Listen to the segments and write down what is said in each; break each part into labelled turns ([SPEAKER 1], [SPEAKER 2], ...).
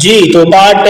[SPEAKER 1] जी, तो पार्ट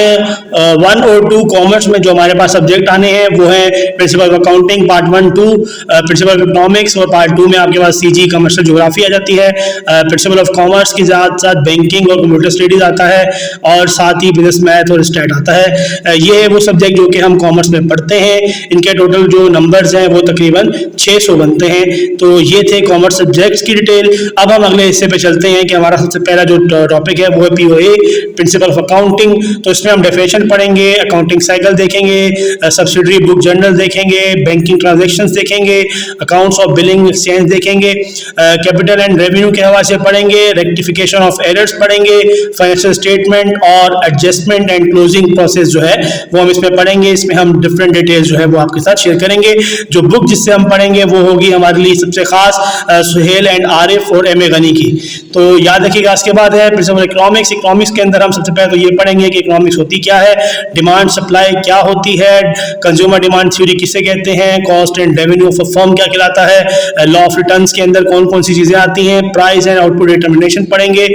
[SPEAKER 1] 1 और 2 कॉमर्स में जो हमारे पास सब्जेक्ट आने हैं वो है principle of accounting part 1 2, principle of economics, और पार्ट 2 में आपके पास सीजी कमर्शियल ज्योग्राफी आ जाती है, प्रिंसिपल ऑफ कॉमर्स के साथ साथ बैंकिंग और कंप्यूटर स्टडीज आता है, और साथ ही बिजनेस मैथ और स्टैट आता है। ये है वो सब्जेक्ट जो कि हम कॉमर्स में पढ़ते हैं। इनके टोटल जो नंबर्स हैं वो तकरीबन 600 बनते हैं। तो ये थे कॉमर्स सब्जेक्ट्स की डिटेल। अब हम अगले हिस्से पे चलते हैं कि हमारा सबसे पहला जो टॉपिक है वो है पीओए, प्रिंसिपल ऑफ अकाउंटिंग। तो इसमें हम डेफिनेशन पढ़ेंगे, अकाउंटिंग साइकिल देखेंगे, सब्सिडरी बुक जर्नल देखेंगे, बैंकिंग ट्रांजैक्शंस देखेंगे, अकाउंट्स ऑफ बिलिंग एक्सचेंज देखेंगे, कैपिटल एंड रेवेन्यू के हवाले से पढ़ेंगे, रेक्टिफिकेशन ऑफ एरर्स पढ़ेंगे, फाइनेंशियल स्टेटमेंट और एडजस्टमेंट एंड क्लोजिंग प्रोसेस जो है वो हम इसमें पढ़ेंगे। इसमें हम डिफरेंट डिटेल्स जो है वो आपके साथ शेयर करेंगे। जो बुक जिससे हम पढ़ेंगे वो होगी हमारे लिए सबसे खास सुहेल एंड आरिफ और एम ए गनी की। तो याद रखिएगा। इसके बाद है प्रिंसिपल इकोनॉमिक्स। इकोनॉमिक्स के अंदर हम सबसे पहले तो ये पढ़ेंगे कि इकोनॉमिक्स होती क्या है, डिमांड सप्लाई क्या होती है, कंज्यूमर डिमांड थ्योरी किसे कहते हैं, cost and revenue of a firm क्या कहलाता है, लॉ ऑफ रिटर्न्स के अंदर कौन कौन सी चीजें आती हैं, प्राइस एंड आउटपुट डिटर्मिनेशन पढ़ेंगे।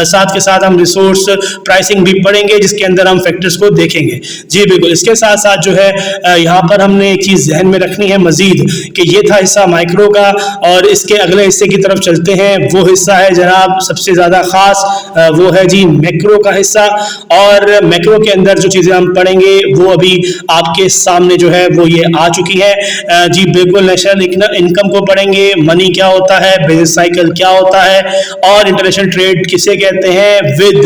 [SPEAKER 1] साथ के साथ हम रिसोर्स प्राइसिंग भी पढ़ेंगे जिसके अंदर हम फैक्टर्स को देखेंगे। जी बिल्कुल। इसके साथ साथ जो है यहाँ पर हमने एक चीज ध्यान में रखनी है मजीद कि ये था हिस्सा माइक्रो का, और इसके अगले हिस्से की तरफ चलते हैं। वो हिस्सा है जनाब सबसे ज्यादा खास, वो है जी मैक्रो का हिस्सा। और मैक्रो के अंदर जो चीजें हम पढ़ेंगे वो अभी आपके सामने जो है वो ये आ चुकी है। जी बिल्कुल। नेशनल इनकम को पढ़ेंगे, मनी क्या होता है, बिजनेस साइकिल क्या होता है, और इंटरनेशनल ट्रेड किसे कहते हैं, विद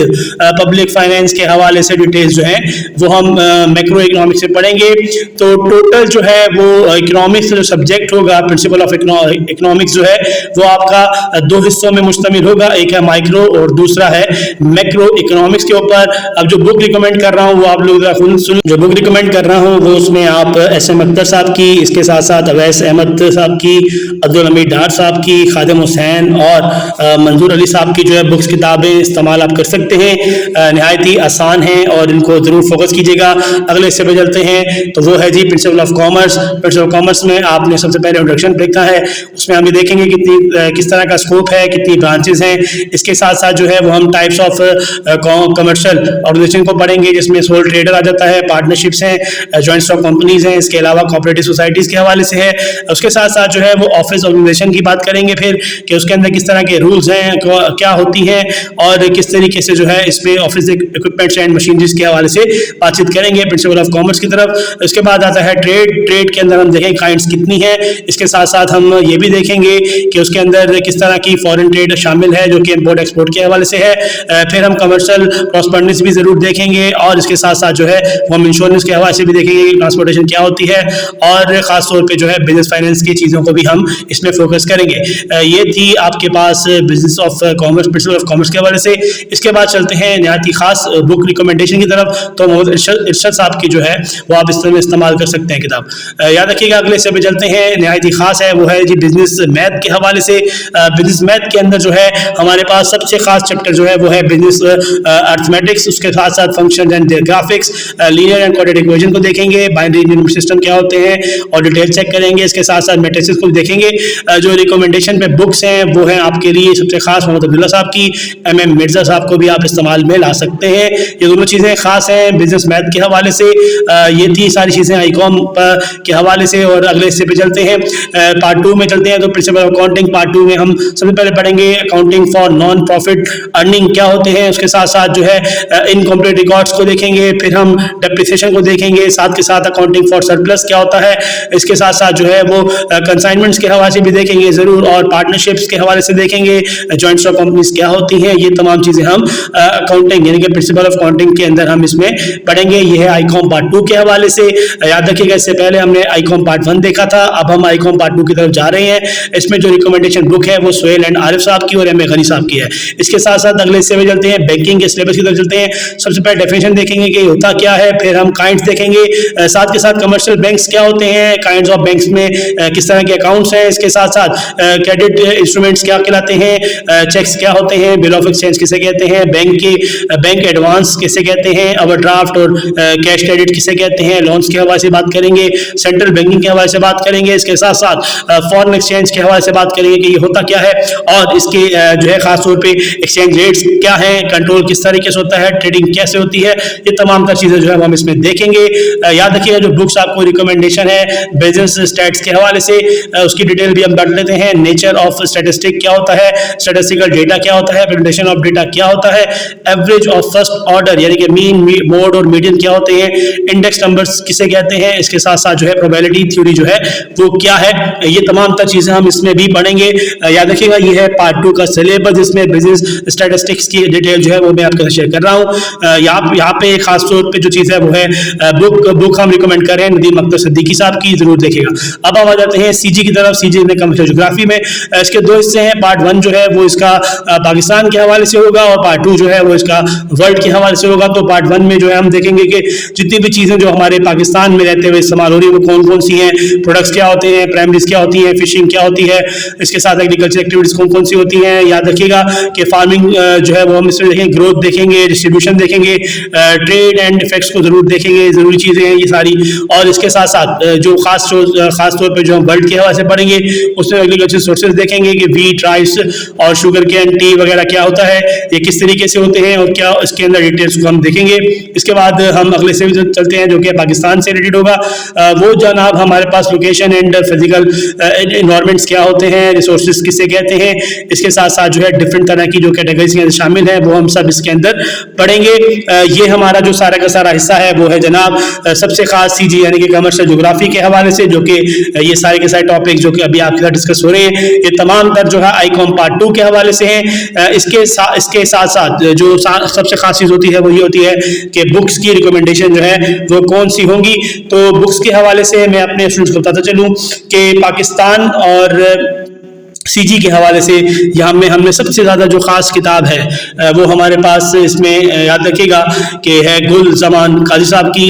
[SPEAKER 1] पब्लिक फाइनेंस के हवाले से डिटेल्स जो है वो हम मैक्रो इकोनॉमिक्स से पढ़ेंगे। तो टोटल जो है वो इकोनॉमिक्स जो सब्जेक्ट होगा, प्रिंसिपल ऑफ इकोनॉमिक्स जो है वो आपका 2 हिस्सों में मुश्तमिल होगा। एक है माइक्रो और दूसरा है मैक्रो इकोनॉमिक्स के ऊपर। अब जो बुक रिकमेंड कर रहा हूँ वो आप लोग सुन। जो बुक रिकमेंड कर रहा हूँ वो उसमें आप एस.एम. अख्तर साहब की, इसके साथ साथ अवैस अहमद साहब की, अब्दुल हमीद डार साहब की, खादिम हुसैन और मंजूर अली साहब की जो है बुक्स किताबें इस्तेमाल आप कर सकते हैं। नहायत ही आसान है और इनको जरूर फोकस कीजिएगा। अगले हिस्से पे चलते हैं। तो वो है जी principle of commerce. Principle of commerce में आपने सबसे पहले इंट्रोडक्शन देखा है, उसमें हम ये देखेंगे किस तरह का स्कोप है, कितनी ब्रांचेस हैं। इसके साथ साथ जो है वो हम टाइप्स ऑफ कमर्शियल ऑर्गेनाइजेशन को पढ़ेंगे जिसमें सोल ट्रेडर आ जाता है, पार्टनरशिप्स हैं, जॉइंट स्टॉक कंपनीज हैं, इसके अलावा कोऑपरेटिव सोसाइटीज के हवाले से है। उसके साथ साथ जो है वो ऑफिस ऑर्गेनाइजेशन की बात करेंगे फिर कि उसके अंदर किस तरह के रूल्स हैं, क्या होती हैं, और किस तरीके से जो है इस पे ऑफिस इक्विपमेंट्स एंड मशीनरीज के हवाले से बातचीत करेंगे प्रिंसिपल ऑफ कॉमर्स की तरफ। इसके बाद आता है ट्रेड के अंदर हम देखेंगे काइंड्स कितनी है। इसके साथ साथ हम ये भी देखेंगे कि उसके अंदर किस तरह की फॉरेन ट्रेड शामिल है जो कि इंपोर्ट एक्सपोर्ट के हवाले से है। फिर हम कमर्शियल कॉरस्पॉन्डेंस भी जरूर देखेंगे, और इसके साथ साथ जो है होम इंश्योरेंस के हवाले से भी देखेंगे कि ट्रांसपोर्टेशन क्या होती है, और खास तौर पे जो है बिजनेस फाइनेंस की चीज़ों को भी हम इसमें फोकस करेंगे। ये थी आपके पास business of commerce, principle of commerce के हवाले से। इसके बाद चलते हैं नहायत ही खास बुक रिकमेंडेशन की तरफ। तो मोहम्मद इरशाद साहब की जो है वो आप इसमें इस्तेमाल कर सकते हैं किताब। याद रखिएगा। अगले हिस्से पे चलते हैं, नहायत ही खास है, वो है जी बिजनेस मैथ के हवाले से। बिजनेस मैथ के अंदर जो है हमारे पास सबसे खास चैप्टर जो है वो है बिजनेस अर्थमेटिक्स। उसके साथ साथ function and graphics, linear and quadratic equation को देखेंगे, बाइनरी न्यूमेरिक सिस्टम क्या होते हैं और डिटेल चेक करेंगे। इसके साथ साथ मैट्रिसेस को देखेंगे। जो रिकमेंडेशन पे बुक्स हैं वो है आपके लिए सबसे खास मोहम्मद अब्दुल्ला साहब की, MM मिर्जा साहब को भी आप इस्तेमाल में ला सकते हैं। ये दोनों चीज़ें खास हैं बिजनेस मैथ के हवाले से। ये थी सारी चीज़ें आईकॉम के हवाले से। और अगले हिस्से पे चलते हैं, पार्ट 2 में चलते हैं। तो प्रिंसिपल ऑफ अकाउंटिंग पार्ट 2 में हम सबसे पहले पढ़ेंगे accounting for non profit earning क्या होते हैं। उसके साथ साथ जो है इनकम्प्लीट रिकॉर्ड्स को देखेंगे, फिर हम डेप्रिसिएशन को देखेंगे, साथ के साथ अकाउंटिंग फॉर सरप्लस क्या होता है। इसके साथ साथ जो है वो कंसाइनमेंट्स के हवाले से भी देखेंगे जरूर, और पार्टनरशिप्स के हवाले से देखेंगे, जॉइंट स्टॉक कंपनीज क्या होती हैं। ये तमाम चीज़ें हम अकाउंटिंग यानी कि प्रिंसिपल ऑफ अकाउंटिंग के अंदर हम इसमें पढ़ेंगे। ये है आईकॉम पार्ट 2 के हवाले से। याद रखिएगा इससे पहले हमने आईकॉम पार्ट 1 देखा था, अब हम आईकॉम पार्ट 2 की तरफ जा रहे हैं। इसमें जो रिकमेंडेशन बुक है वो सुहेल एंड आरिफ साहब की और एम ए गनी साहब की है। इसके साथ साथ अगले हिस्से में चलते हैं, बैंकिंग के सिलेबस की तरफ चलते हैं। सबसे पहले डेफिनेशन देखेंगे कि होता क्या है, फिर हम काइंड्स देखेंगे, साथ के साथ कमर्शियल बैंक्स क्या होते हैं, काइंड्स ऑफ बैंक्स में किस तरह के अकाउंट्स हैं। इसके साथ साथ क्रेडिट इंस्ट्रूमेंट्स क्या कहलाते हैं, चेक्स क्या होते हैं, बिल ऑफ एक्सचेंज किसे कहते हैं, बैंक एडवांस किसे कहते हैं, ओवरड्राफ्ट और कैश क्रेडिट किसे कहते हैं, लोन्स के हवाले से बात करेंगे, सेंट्रल बैंकिंग के हवाले से बात करेंगे। इसके साथ साथ फॉरेन एक्सचेंज के हवाले से बात करेंगे कि ये होता क्या है, और इसके जो है खास तौर पे एक्सचेंज रेट्स क्या हैं, कंट्रोल किस तरीके से होता है, ट्रेडिंग कैसे होती है, ये तमाम तर चीज़ें जो है वो हम इसमें देखेंगे। याद रखिएगा जो बुक्स आपको रिकमेंडेशन है बिजनेस स्टैट्स के हवाले से, उसकी डिटेल भी हम पढ़ लेते हैं। नेचर ऑफ स्टैटिस्टिक क्या होता है, स्टैटिस्टिकल डेटा क्या होता है, प्रेजेंटेशन ऑफ डेटा क्या होता है, एवरेज ऑफ फर्स्ट ऑर्डर यानी कि मीन, मोड और मीडियन क्या होते हैं, इंडेक्स नंबर्स किसे कहते हैं, इसके साथ साथ जो है प्रोबेबिलिटी थ्योरी जो है वो क्या है, ये तमाम तर चीज़ें हम इसमें भी पढ़ेंगे। याद रखिएगा ये है पार्ट 2 का सिलेबस, जिसमें बिजनेस स्टैटिस्टिक्स की डिटेल जो है वो मैं आपके साथ शेयर कर रहा हूँ। यहाँ पे खास तौर पे जो चीज़ है वो है बुक हम रिकमेंड कर रहे हैं नदीम अख्तर सिद्दीकी साहब की, जरूर देखिएगा। अब हम आ जाते हैं सीजी की तरफ। सीजी में कमर्शियल ज्योग्राफी में इसके दो हिस्से हैं। पार्ट 1 जो है वो इसका पाकिस्तान के हवाले से होगा और पार्ट 2 जो है वो इसका वर्ल्ड के हवाले से होगा। तो पार्ट 1 में जो है हम देखेंगे कि जितनी भी चीज़ें जो हमारे पाकिस्तान में रहते हुए इस्तेमाल हो रही है वो कौन कौन सी हैं, प्रोडक्ट्स क्या होते हैं, प्राइमरीज क्या होती हैं, फिशिंग क्या होती है, इसके साथ एग्रीकल्चर एक्टिविटीज कौन कौन सी होती हैं। याद रखिएगा कि फार्मिंग जो है वो हम इसमें देखेंगे, ग्रोथ देखेंगे, डिस्ट्रीब्यूशन देखेंगे, ट्रेड एंड इफेक्ट्स को जरूर देखेंगे, जरूरी चीज़ें हैं ये सारी। और इसके साथ साथ जो खास तौर पर जो हम वर्ल्ड के हवाले से पढ़ेंगे उसमें एग्रीकल्चर सोर्सेज देखेंगे कि वीट, राइस और शुगर केन, टी वगैरह क्या होता है, ये किस तरीके से होते हैं और क्या इसके अंदर डिटेल्स को हम देखेंगे। इसके बाद हम अगले से चलते हैं जो कि पाकिस्तान से रिलेटेड होगा। वो जनाब हमारे पास लोकेशन एंड फिजिकल इन्वायरमेंट्स क्या होते हैं, रिसोर्सेज किसे कहते हैं, इसके साथ साथ जो है डिफरेंट तरह की जो कैटेगरीज के अंदर शामिल है वो हम सब इसके अंदर पढ़ेंगे। ये हमारा जो सारा का सारा हिस्सा है वो है जनाब सबसे खास सीजी यानी कि कमर्शियल ज्योग्राफी के हवाले से, जो कि ये सारे के सारे टॉपिक जो कि अभी आपके साथ डिस्कस हो रहे हैं ये तमाम तर जो है आईकॉम पार्ट 2 के हवाले से हैं। इसके साथ साथ जो सबसे खास चीज़ होती है वो ये होती है कि बुक्स की रिकमेंडेशन जो है वो कौन सी होंगी। तो बुक्स के हवाले से मैं अपने स्टूडेंट्स को बताता चलूँ कि पाकिस्तान और सीजी के हवाले से यहाँ में हमने सबसे ज़्यादा जो ख़ास किताब है वो हमारे पास इसमें याद रखिएगा कि है गुल ज़मान काजी साहब की।